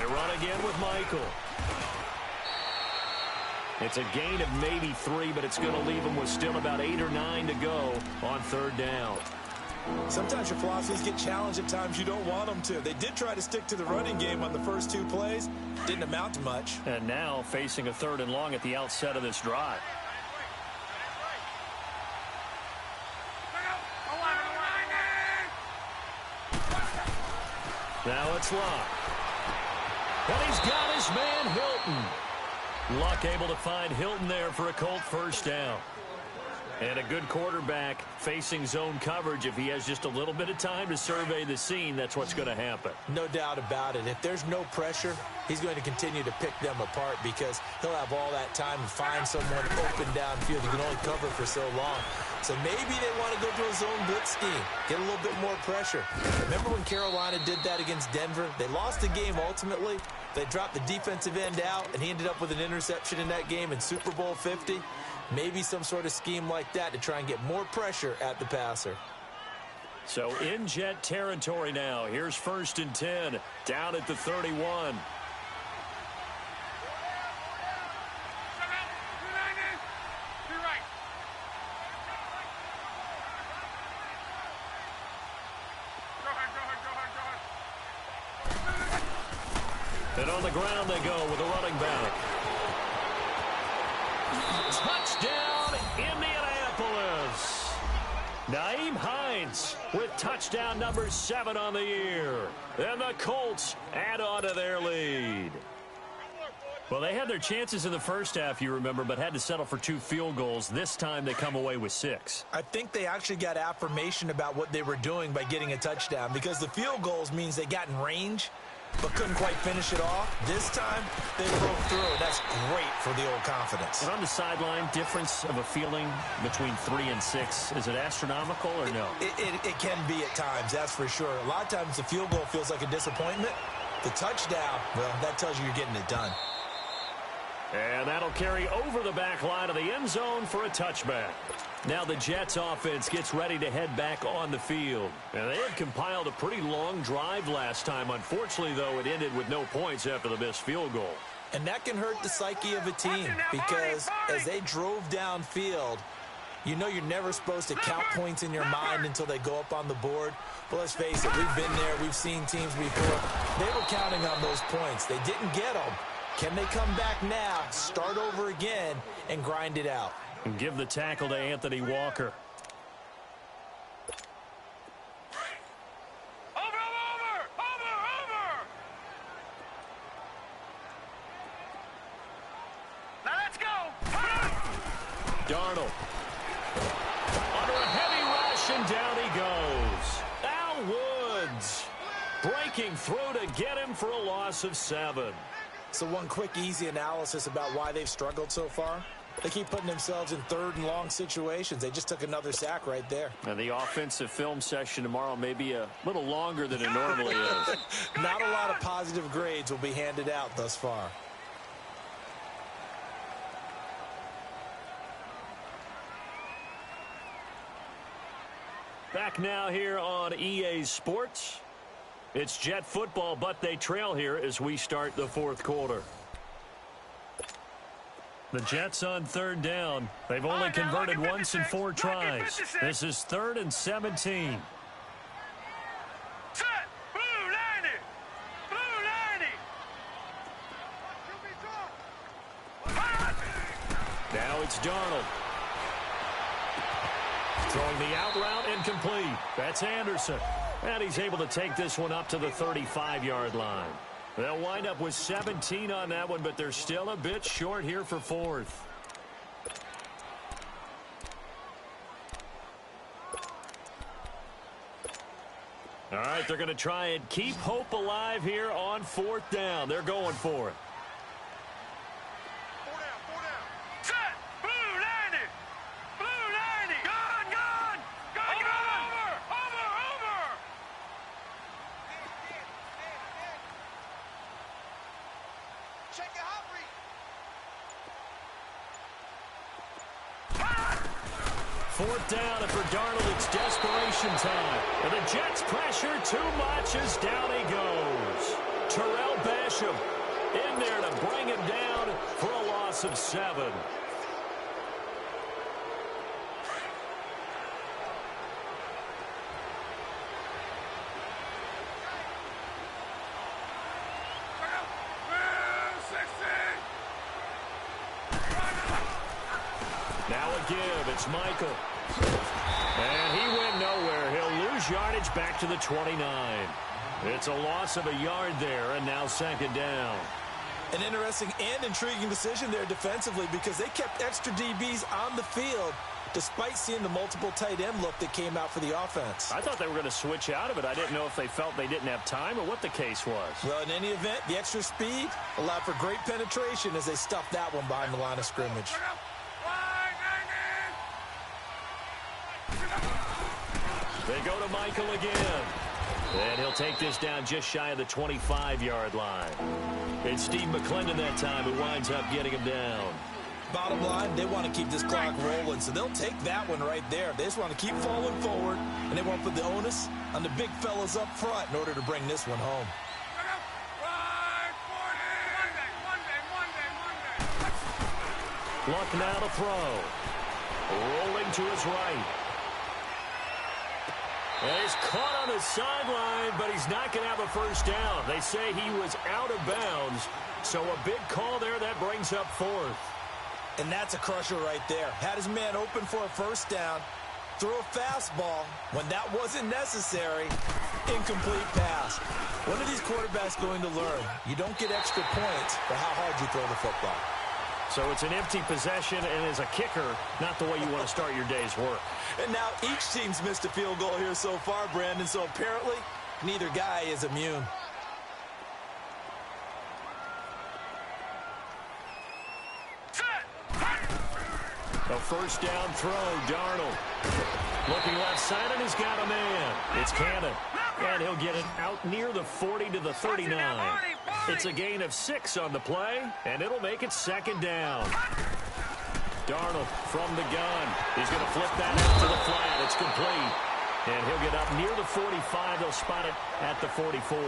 run again with Michael. It's a gain of maybe 3, but it's going to leave them with still about 8 or 9 to go on third down. Sometimes your philosophies get challenged at times you don't want them to. They did try to stick to the running game on the first 2 plays. Didn't amount to much. And now facing a 3rd and long at the outset of this drive. Now it's Luck. And he's got his man Hilton. Luck able to find Hilton there for a Colt first down. And a good quarterback facing zone coverage. If he has just a little bit of time to survey the scene, that's what's going to happen. No doubt about it. If there's no pressure, he's going to continue to pick them apart because he'll have all that time to find someone open downfield. He can only cover for so long. So maybe they want to go to a zone blitz scheme, get a little bit more pressure. Remember when Carolina did that against Denver? They lost the game ultimately. They dropped the defensive end out, and he ended up with an interception in that game in Super Bowl 50. Maybe some sort of scheme like that to try and get more pressure at the passer. So in Jet territory now. Here's 1st and 10 down at the 31. And on the ground they go with a running back. Touchdown, Indianapolis. Nyheim Hines with touchdown number 7 on the year. And the Colts add on to their lead. Well, they had their chances in the first half, you remember, but had to settle for 2 field goals. This time they come away with 6. I think they actually got affirmation about what they were doing by getting a touchdown because the field goals means they got in range but couldn't quite finish it off. This time, they broke through, and that's great for the old confidence. And on the sideline, difference of a feeling between 3 and 6, is it astronomical or no? It can be at times, that's for sure. A lot of times the field goal feels like a disappointment. The touchdown, well, that tells you you're getting it done. And that'll carry over the back line of the end zone for a touchback. Now the Jets offense gets ready to head back on the field. And they had compiled a pretty long drive last time. Unfortunately, though, it ended with no points after the missed field goal. And that can hurt the psyche of a team because as they drove downfield, you know you're never supposed to count points in your mind until they go up on the board. But let's face it, we've been there. We've seen teams before. They were counting on those points. They didn't get them. Can they come back now, start over again, and grind it out? And give the tackle to Anthony Walker. Over! Now let's go! Darnold. Under a heavy rush, and down he goes. Al Woods breaking through to get him for a loss of 7. So one quick, easy analysis about why they've struggled so far. They keep putting themselves in 3rd and long situations. They just took another sack right there. And the offensive film session tomorrow may be a little longer than it normally is. Not a lot of positive grades will be handed out thus far. Back now here on EA Sports. It's Jet football, but they trail here as we start the 4th quarter. The Jets on 3rd down. They've only converted once in 4 tries. This is 3rd and 17. Set! Blue 90! Now it's Darnold. Throwing the out route incomplete. That's Anderson. And he's able to take this one up to the 35-yard line. They'll wind up with 17 on that one, but they're still a bit short here for 4th. All right, they're going to try and keep hope alive here on 4th down. They're going for it. Fourth down, and for Darnold, it's desperation time. And the Jets pressure too much as down he goes. Terrell Best Gresham in there to bring him down for a loss of 7. Now a give. It's Michael. And he went nowhere. He'll lose yardage back to the 29. It's a loss of a yard there, and now 2nd down. An interesting and intriguing decision there defensively because they kept extra DBs on the field despite seeing the multiple tight end look that came out for the offense. I thought they were going to switch out of it. I didn't know if they felt they didn't have time or what the case was. Well, in any event, the extra speed allowed for great penetration as they stuffed that one behind the line of scrimmage. They go to Michael again. And he'll take this down just shy of the 25-yard line. It's Steve McClendon that time who winds up getting him down. Bottom line, they want to keep this clock rolling, so they'll take that one right there. They just want to keep falling forward, and they want to put the onus on the big fellas up front in order to bring this one home. Luck now to throw. Rolling to his right. And he's caught on the sideline, but he's not going to have a first down. They say he was out of bounds, so a big call there that brings up 4th. And that's a crusher right there. Had his man open for a first down, threw a fastball when that wasn't necessary, incomplete pass. When are these quarterbacks going to learn? You don't get extra points for how hard you throw the football. So it's an empty possession, and as a kicker, not the way you want to start your day's work. And now each team's missed a field goal here so far, Brandon, so apparently neither guy is immune. A first down throw, Darnold. Looking left side, and he's got a man. It's Cannon. And he'll get it out near the 40 to the 39. It's a gain of 6 on the play, and it'll make it 2nd down. Darnold from the gun. He's going to flip that out to the flat. It's complete. And he'll get up near the 45. They'll spot it at the 44.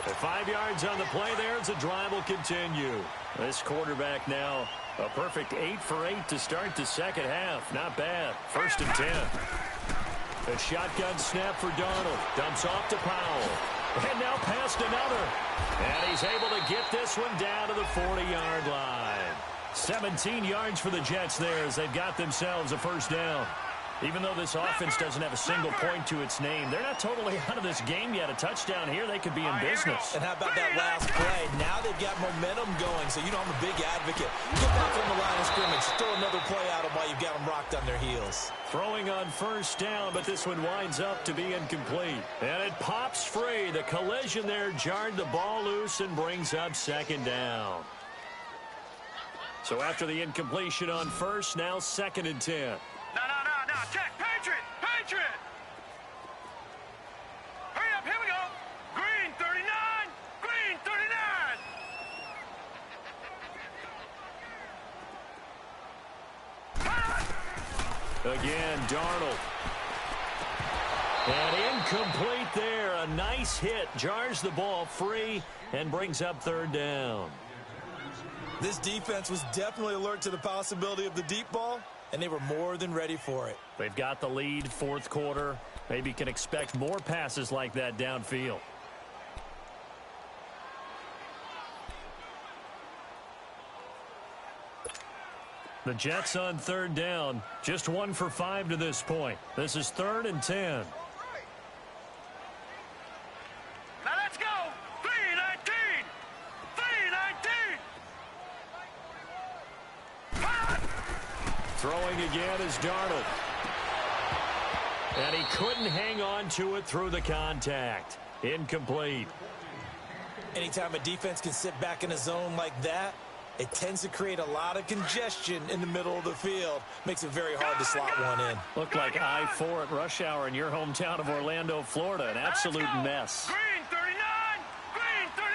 At 5 yards on the play there as the drive will continue. This quarterback now a perfect 8 for 8 to start the second half. Not bad. 1st and 10. A shotgun snap for Darnold. Dumps off to Powell. And now past another. And he's able to get this one down to the 40-yard line. 17 yards for the Jets there as they've got themselves a first down. Even though this offense doesn't have a single point to its name, they're not totally out of this game yet. A touchdown here, they could be in business. And how about that last play? Now they've got momentum going, so you know I'm a big advocate. Get back on the line of scrimmage. Throw another play at them while you've got them rocked on their heels. Throwing on first down, but this one winds up to be incomplete. And it pops free. The collision there jarred the ball loose and brings up 2nd down. So after the incompletion on first, now 2nd and 10. No. Check. Patriot. Hurry up. Here we go. Green 39. Green 39. Again, Darnold. And incomplete there. A nice hit. Jars the ball free and brings up 3rd down. This defense was definitely alert to the possibility of the deep ball, and they were more than ready for it. They've got the lead, 4th quarter. Maybe can expect more passes like that downfield. The Jets on 3rd down. Just 1 for 5 to this point. This is 3rd and 10. Now let's go. 319. 319. Throwing again is Darnold. And he couldn't hang on to it through the contact. Incomplete. Anytime a defense can sit back in a zone like that, it tends to create a lot of congestion in the middle of the field. Makes it very hard to slot one in. Looked like I-4 at rush hour in your hometown of Orlando, Florida. An absolute mess. Green 39. Green 39.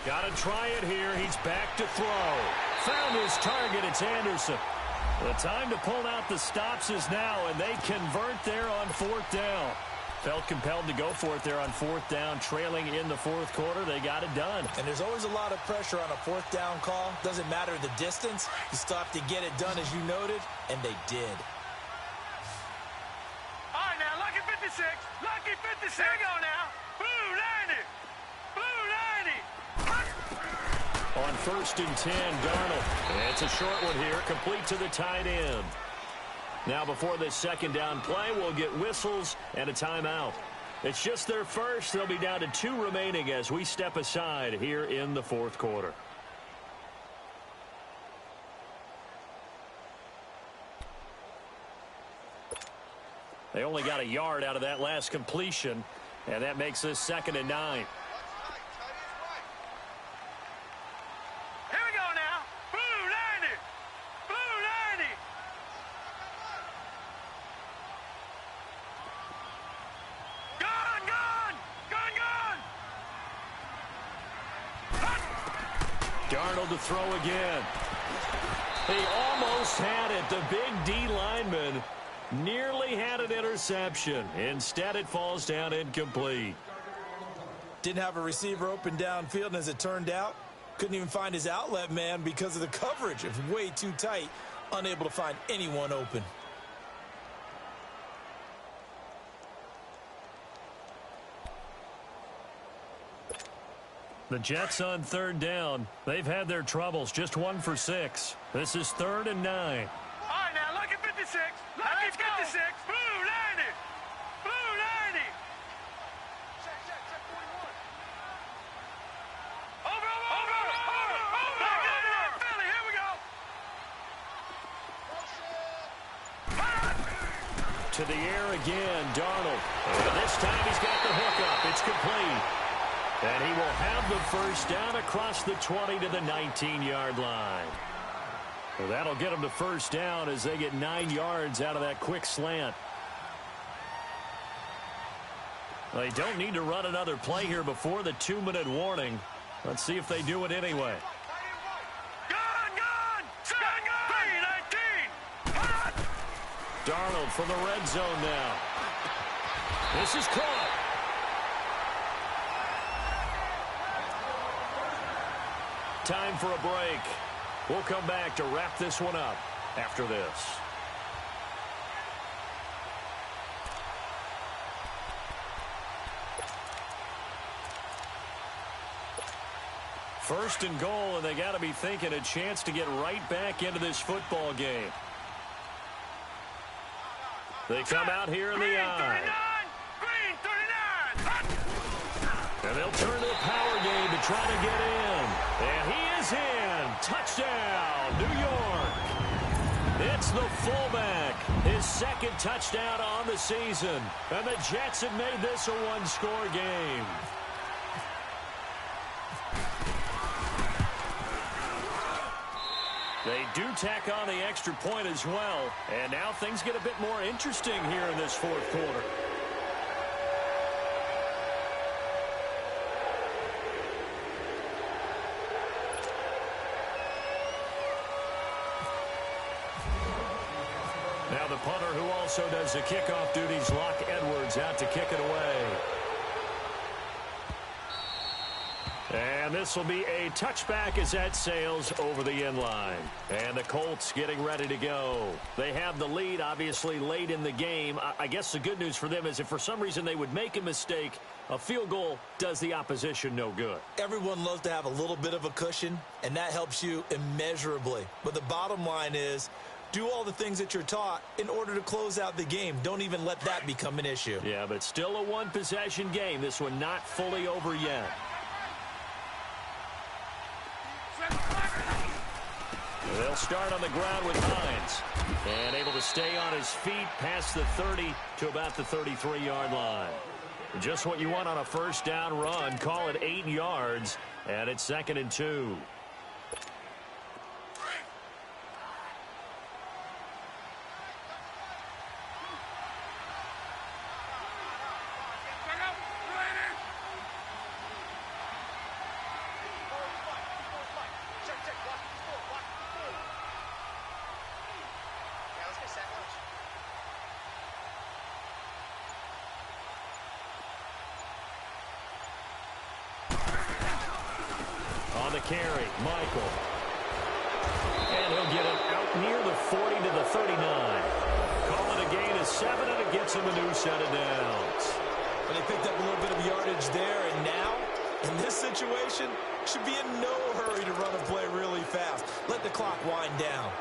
Got to try it here. He's back to throw. Found his target. It's Anderson. The time to pull out the stops is now, and they convert there on 4th down. Felt compelled to go for it there on fourth down, trailing in the fourth quarter. They got it done. And there's always a lot of pressure on a fourth down call. Doesn't matter the distance. You still have to get it done, as you noted, and they did. All right, now, lucky 56. Lucky 56. Here we go now. Blue 90. Blue 90. On 1st and 10, Darnold. It's a short one here, complete to the tight end. Now, before this second down play, we'll get whistles and a timeout. It's just their first. They'll be down to 2 remaining as we step aside here in the fourth quarter. They only got a yard out of that last completion, and that makes this 2nd and 9. Darnold to throw again. He almost had it. The big D lineman nearly had an interception. Instead, it falls down incomplete. Didn't have a receiver open downfield, and as it turned out, couldn't even find his outlet man because of the coverage. It was way too tight, unable to find anyone open. The Jets on 3rd down. They've had their troubles. Just 1 for 6. This is 3rd and 9. All right, now, lucky 56. Lucky 56. Blue 90. Blue 90. Check 41. Over. Philly, here we go. To the air again, Darnold. And this time he's got the hook up. It's complete. And he will have the first down across the 20 to the 19-yard line. Well, that'll get them the first down as they get 9 yards out of that quick slant. They don't need to run another play here before the 2-minute warning. Let's see if they do it anyway. Gun! 319. Darnold from the red zone now. This is caught. Time for a break. We'll come back to wrap this one up after this. First and goal, and they got to be thinking a chance to get right back into this football game. They come out here in the eye. Green 39. And they'll turn to the power game to try to get in. And he is in. Touchdown, New York. It's the fullback. His 2nd touchdown on the season. And the Jets have made this a 1-score game. They do tack on the extra point as well. And now things get a bit more interesting here in this fourth quarter. Now the punter who also does the kickoff duties, Locke Edwards, out to kick it away. And this will be a touchback as that sails over the end line. And the Colts getting ready to go. They have the lead, obviously, late in the game. I guess the good news for them is if for some reason they would make a mistake, a field goal does the opposition no good. Everyone loves to have a little bit of a cushion, and that helps you immeasurably. But the bottom line is, do all the things that you're taught in order to close out the game. Don't even let that become an issue. Yeah, but still a one-possession game. This one not fully over yet. They'll start on the ground with Hines. And able to stay on his feet past the 30 to about the 33-yard line. Just what you want on a first down run. Call it 8 yards. And it's 2nd and 2. the carry. Michael. And he'll get it out near the 40 to the 39. Call it a gain of 7, and it gets him a new set of downs. But they picked up a little bit of yardage there, and now, in this situation, should be in no hurry to run a play really fast. Let the clock wind down.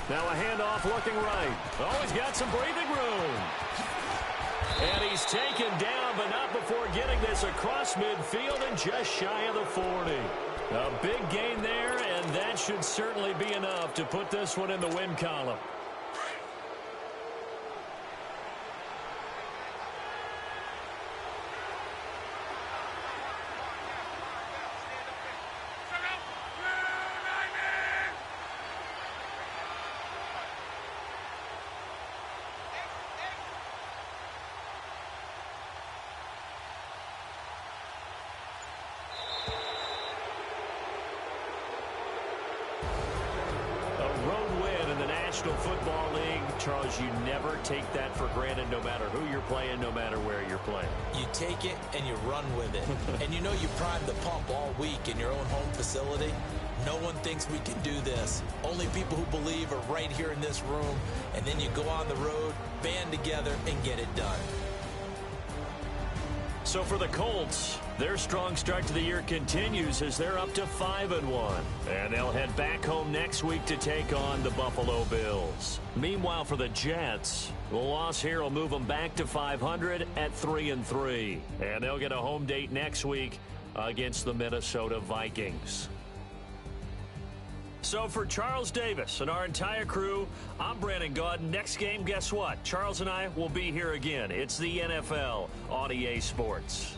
Now a handoff looking right. Oh, he's got some breathing room. And he's taken down, but not before getting this across midfield and just shy of the 40. A big gain there, and that should certainly be enough to put this one in the win column. National Football League, Charles, you never take that for granted no matter who you're playing, no matter where you're playing. You take it and you run with it. And you know you primed the pump all week in your own home facility. No one thinks we can do this. Only people who believe are right here in this room. And then you go on the road, band together, and get it done. So for the Colts, their strong start to the year continues as they're up to 5-1. And they'll head back home next week to take on the Buffalo Bills. Meanwhile, for the Jets, the loss here will move them back to 500 at 3-3. And they'll get a home date next week against the Minnesota Vikings. So for Charles Davis and our entire crew, I'm Brandon Gaudin. Next game, guess what? Charles and I will be here again. It's the NFL on EA Sports.